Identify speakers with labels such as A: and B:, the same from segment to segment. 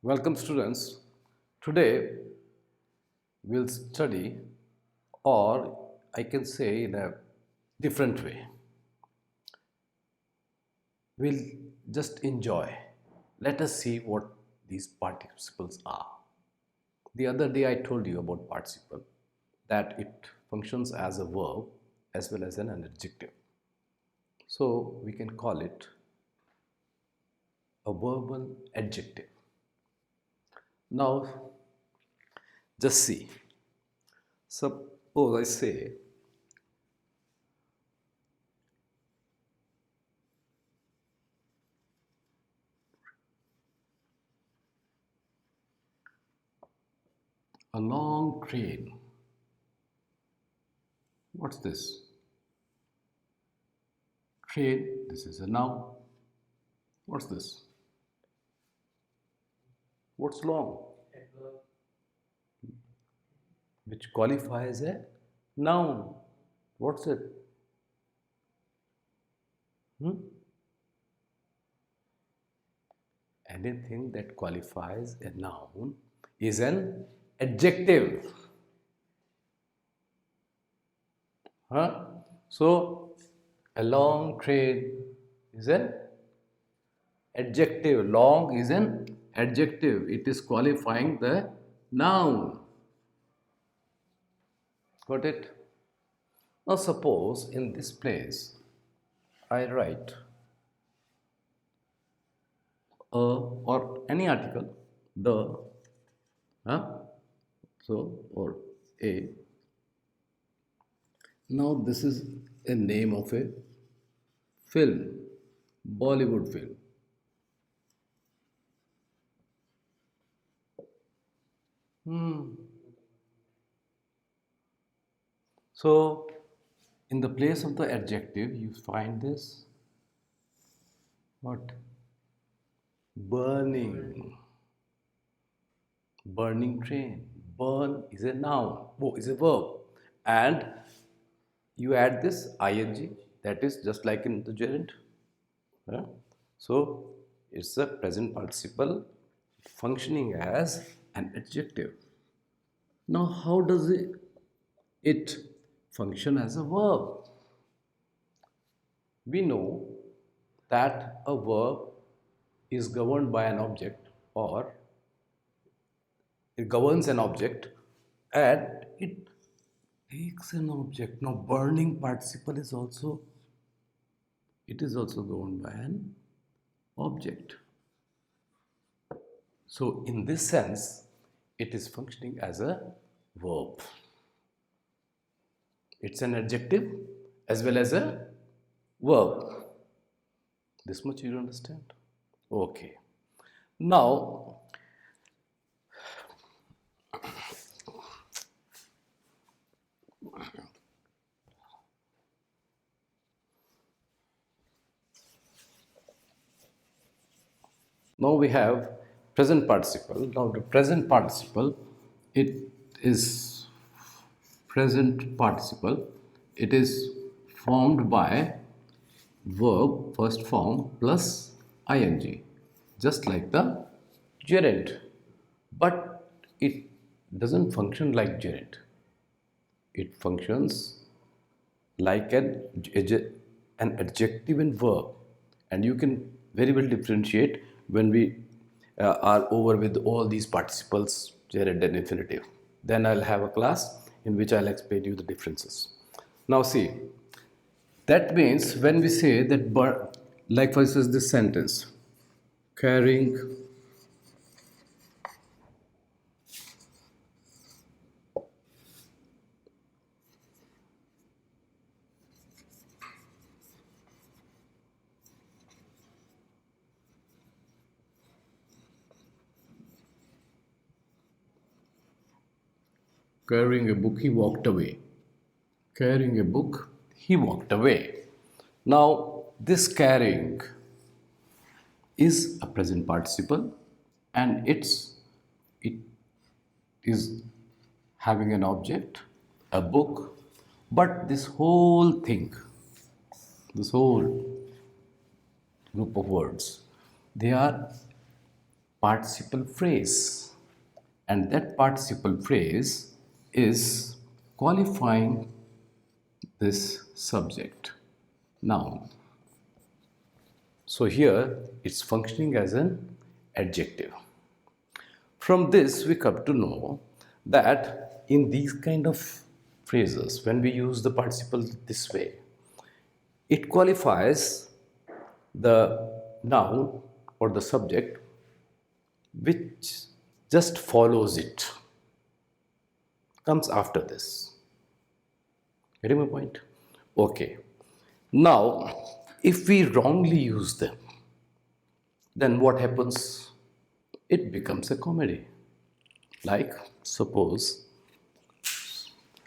A: Welcome students. Today we'll study, or I can say in a different way, we'll just enjoy. Let us see what these participles are. The other day I told you about participle, that it functions as a verb as well as an adjective. So we can call it a verbal adjective. Now just see. Suppose I say a long train. What's this? Train, this is a noun. What's this? What's long? Which qualifies a noun. What's it? Anything that qualifies a noun is an adjective. So, a long train is an adjective. Long is an adjective. It is qualifying the noun. Got it? Now suppose in this place I write a or any article, the, so, or a. Now this is a name of a film, Bollywood film. So in the place of the adjective you find this what? Burning. Burning train. Burn is a noun, is a verb, and you add this ing, that is just like in the gerund. So it's a present participle functioning as an adjective. Now how does it function as a verb? We know that a verb is governed by an object, or it governs an object and it takes an object. Now burning participle is also governed by an object. So in this sense it is functioning as a verb. It's an adjective as well as a verb. This much you understand? Okay. Now we have present participle. Now the present participle, it is formed by verb first form plus ing, just like the gerund, but it doesn't function like gerund. It functions like an adjective and verb, and you can very well differentiate when we are over with all these participles, gerund and infinitive. Then I'll have a class in which I'll explain you the differences. Now see, that means when we say that, like for instance this sentence, carrying a book, he walked away. Carrying a book, he walked away. Now, this carrying is a present participle, and it is having an object, a book, but this whole thing, this whole group of words, they are participle phrase, and that participle phrase is qualifying this subject. Now, so here it's functioning as an adjective. From this, we come to know that in these kind of phrases, when we use the participle this way, it qualifies the noun or the subject which just follows it, comes after this. Getting my point? Okay. Now, if we wrongly use them, then what happens? It becomes a comedy. Like, suppose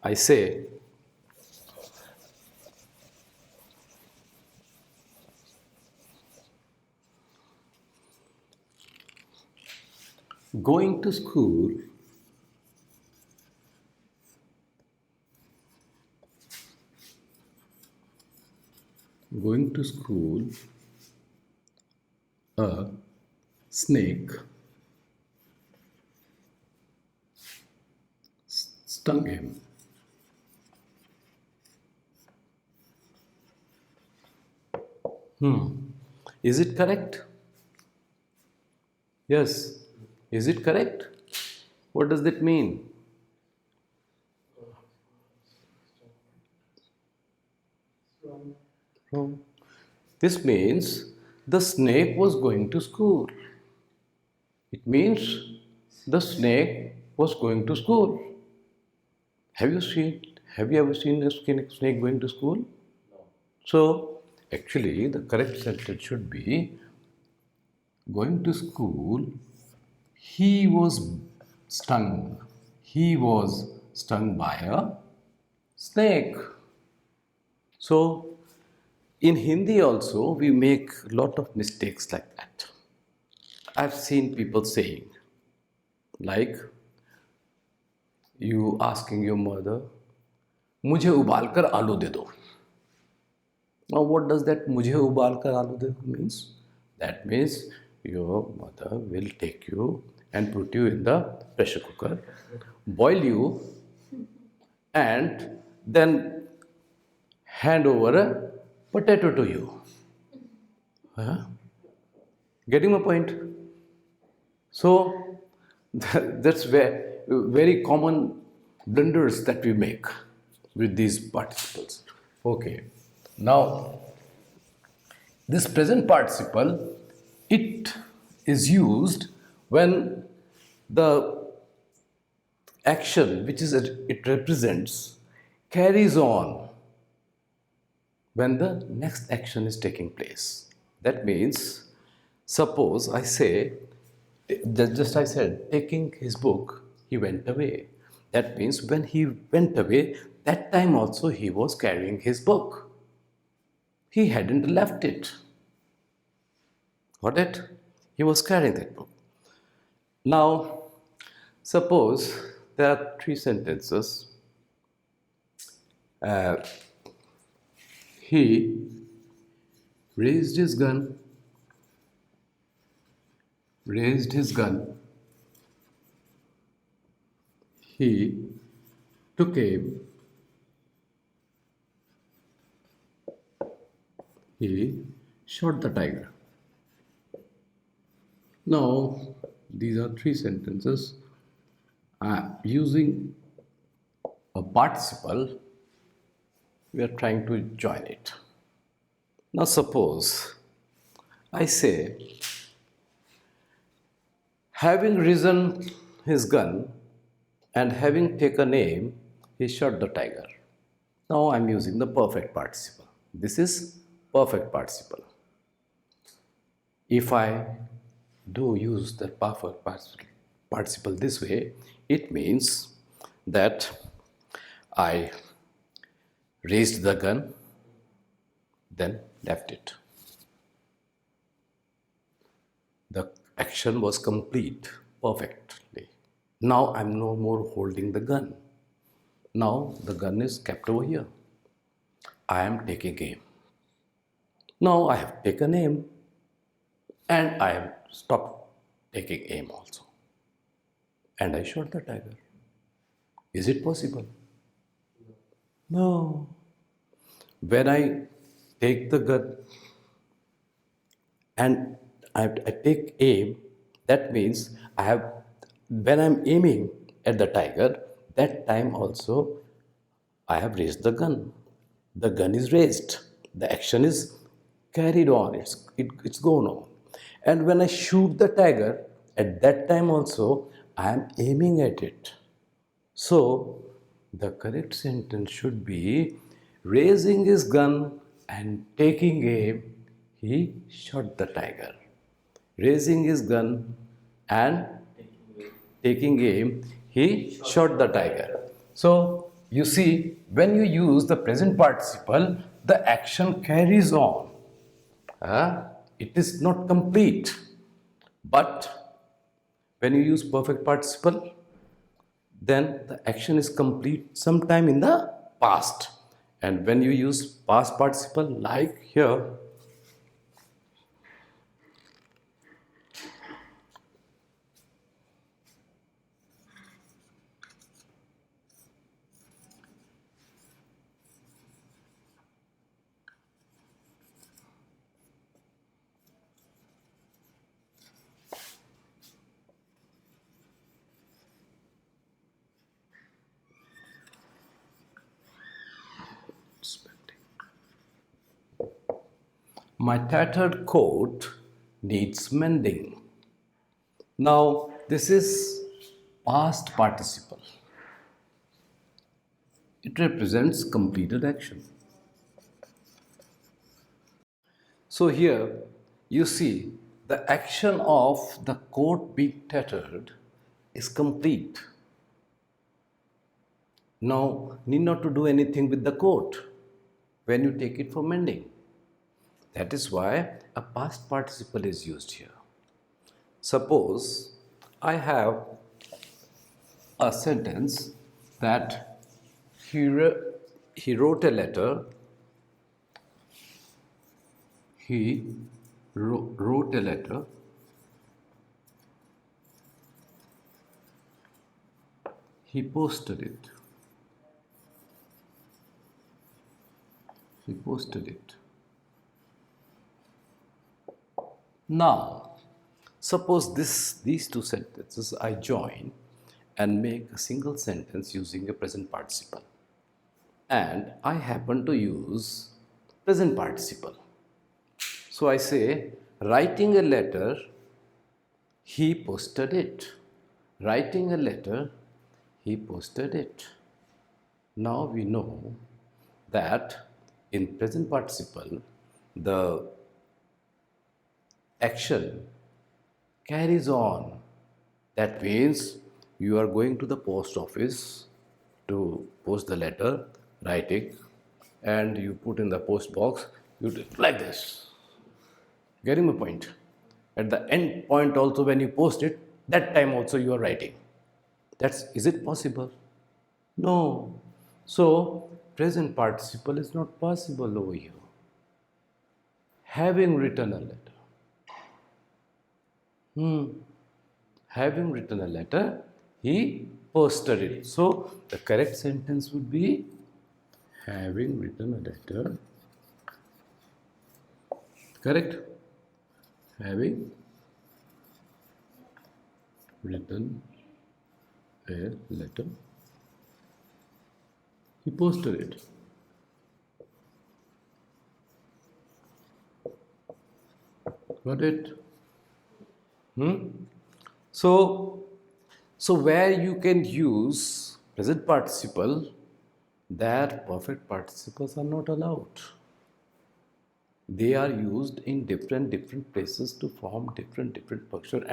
A: I say, going to school a snake stung him. Is it correct? Yes. Is it correct? What does that mean? Wrong. This means the snake was going to school. It means the snake was going to school. Have you ever seen a snake going to school? No. So, actually, the correct sentence should be going to school, he was stung. He was stung by a snake. So, in Hindi also, we make a lot of mistakes like that. I've seen people saying, like, you asking your mother, मुझे उबालकर आलू दे दो. Now, what does that मुझे उबालकर आलू दे दो means? That means your mother will take you and put you in the pressure cooker, boil you, and then hand over a potato to you. Huh? Getting my point? So, that's very common blunders that we make with these participles. Okay. Now, this present participle, it is used when the action which it represents carries on when the next action is taking place. That means, suppose I say, just I said, taking his book, he went away. That means when he went away, that time also he was carrying his book. He hadn't left it. Got it? He was carrying that book. Now, suppose there are three sentences. He raised his gun, he took aim, he shot the tiger. Now, these are three sentences. Using a participle, we are trying to join it. Now, suppose I say, having risen his gun and having taken aim, he shot the tiger. Now, I'm using the perfect participle. This is perfect participle. If I do use the perfect participle this way, it means that I raised the gun, then left it. The action was complete perfectly. Now I'm no more holding the gun. Now the gun is kept over here. I am taking aim. Now I have taken aim and I have stopped taking aim also. And I shot the tiger. Is it possible? No. When I take the gun and I take aim, that means I have, when I'm aiming at the tiger, that time also I have raised the gun. The gun is raised. The action is carried on. It's gone on. And when I shoot the tiger, at that time also I am aiming at it. So the correct sentence should be raising his gun and taking aim, he shot the tiger. Raising his gun and taking aim, he shot the tiger. So you see, when you use the present participle, the action carries on. It is not complete. But when you use perfect participle, then the action is complete sometime in the past. And when you use past participle, like here, my tattered coat needs mending. Now, this is past participle. It represents completed action. So here you see the action of the coat being tattered is complete. Now, need not to do anything with the coat when you take it for mending. That is why a past participle is used here. Suppose I have a sentence that he wrote a letter. He wrote a letter. He posted it. He posted it. Now, suppose these two sentences I join and make a single sentence using a present participle. And I happen to use present participle. So I say, writing a letter, he posted it. Writing a letter, he posted it. Now we know that in present participle, the action carries on. That means you are going to the post office to post the letter, writing, and you put in the post box, you do it like this. Getting my point? At the end point also when you post it, that time also you are writing. Is it possible? No. So present participle is not possible over here. Having written a letter. Having written a letter, he posted it. So the correct sentence would be having written a letter. Correct? Having written a letter, he posted it. Got it? So where you can use present participle, there perfect participles are not allowed. They are used in different places to form different picture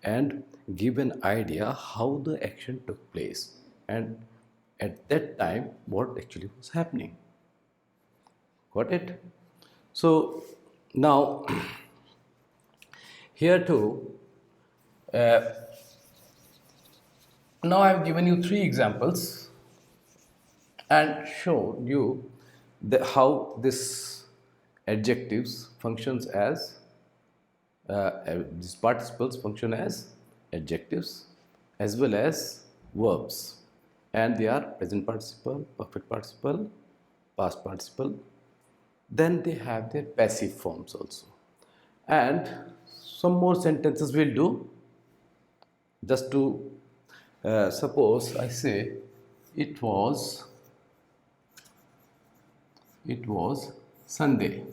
A: and give an idea how the action took place and at that time what actually was happening. Got it? So now here too, now I have given you 3 examples and shown you how this adjectives functions as These participles function as adjectives as well as verbs, and they are present participle, perfect participle, past participle. Then they have their passive forms also, and some more sentences we'll do. Just to suppose I say it was it was Sunday.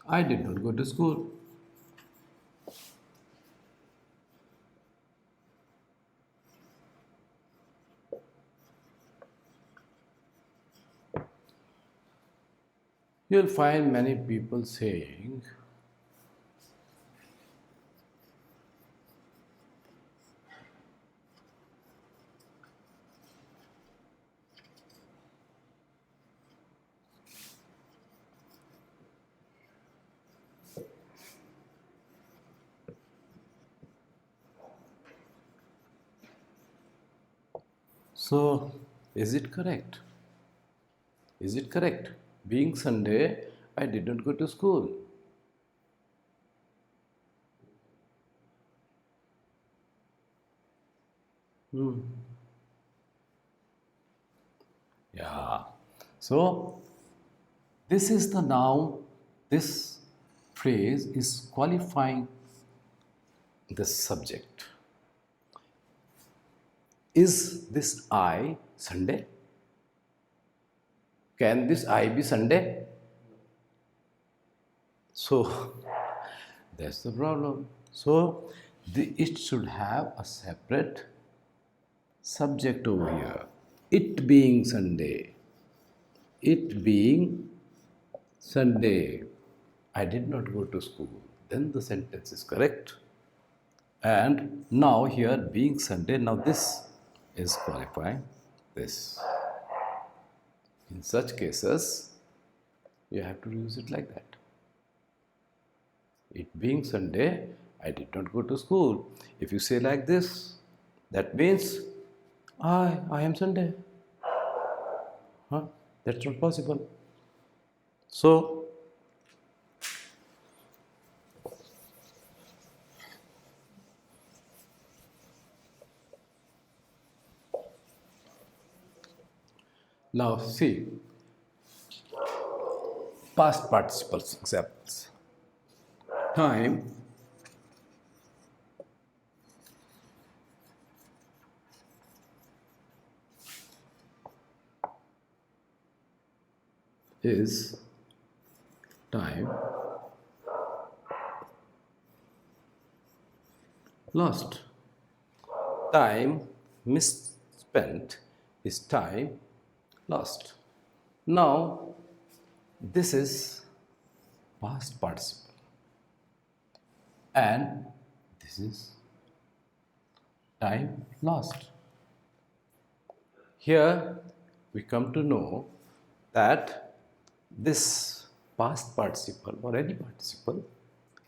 A: I did not go to school. You'll find many people saying, so is it correct? Is it correct? Being Sunday, I did not go to school. Yeah. So this is the noun. This phrase is qualifying the subject. Is this I Sunday? Can this I be Sunday? So that's the problem. So it should have a separate subject over here. It being Sunday. It being Sunday. I did not go to school. Then the sentence is correct. And now here being Sunday, now this is qualifying this. In such cases, you have to use it like that. It being Sunday, I did not go to school. If you say like this, that means I am Sunday. Huh? That's not possible. So, now see, past participles examples. Time is time lost. Time misspent is time lost. Now, this is past participle and this is time lost. Here we come to know that this past participle or any participle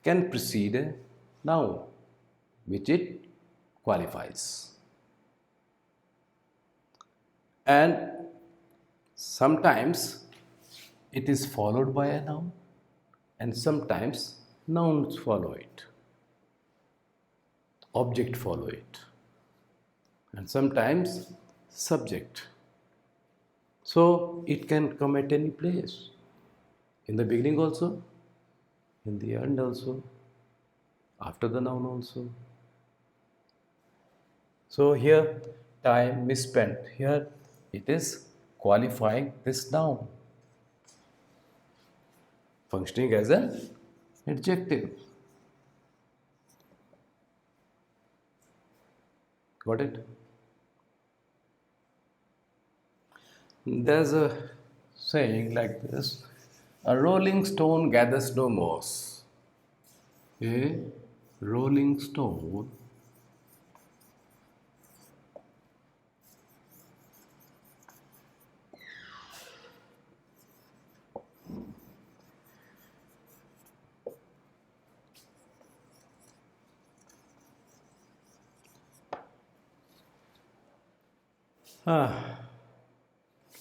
A: can precede a noun which it qualifies. And sometimes it is followed by a noun and sometimes nouns follow it, object follow it, and sometimes subject. So it can come at any place, in the beginning also, in the end also, after the noun also. So here time misspent, here it is qualifying this noun, functioning as an adjective. Got it? There's a saying like this: a rolling stone gathers no moss. A rolling stone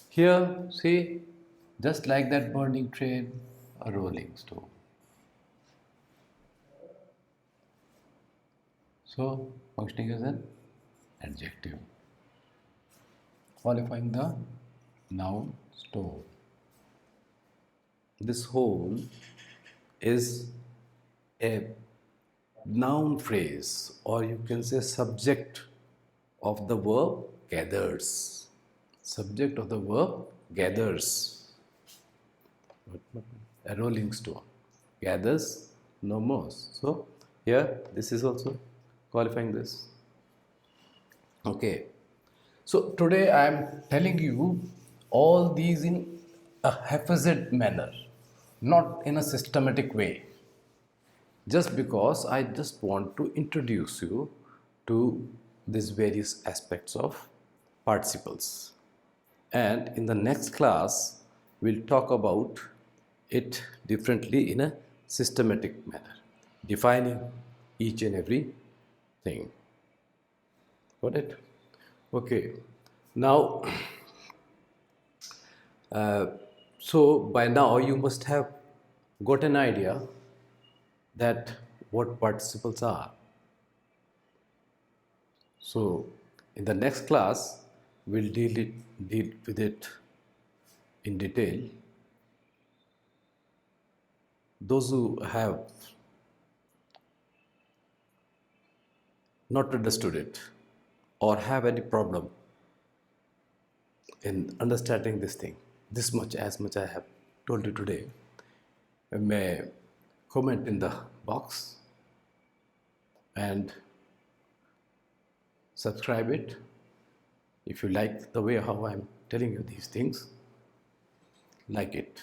A: here, see, just like that burning train, a rolling stone. So functioning as an adjective, qualifying the noun stone. This whole is a noun phrase, or you can say subject of the verb gathers. Subject of the verb gathers. A rolling stone gathers no more. So here this is also qualifying this. Okay. So today I am telling you all these in a haphazard manner, not in a systematic way. Just because I just want to introduce you to these various aspects of participles. And in the next class, we'll talk about it differently in a systematic manner, defining each and every thing. Got it? Okay. Now, so by now you must have got an idea that what participles are. So in the next class, we'll deal with it in detail. Those who have not understood it or have any problem in understanding this thing, this much as much I have told you today, may comment in the box and subscribe it if you like the way how I'm telling you these things. Like it.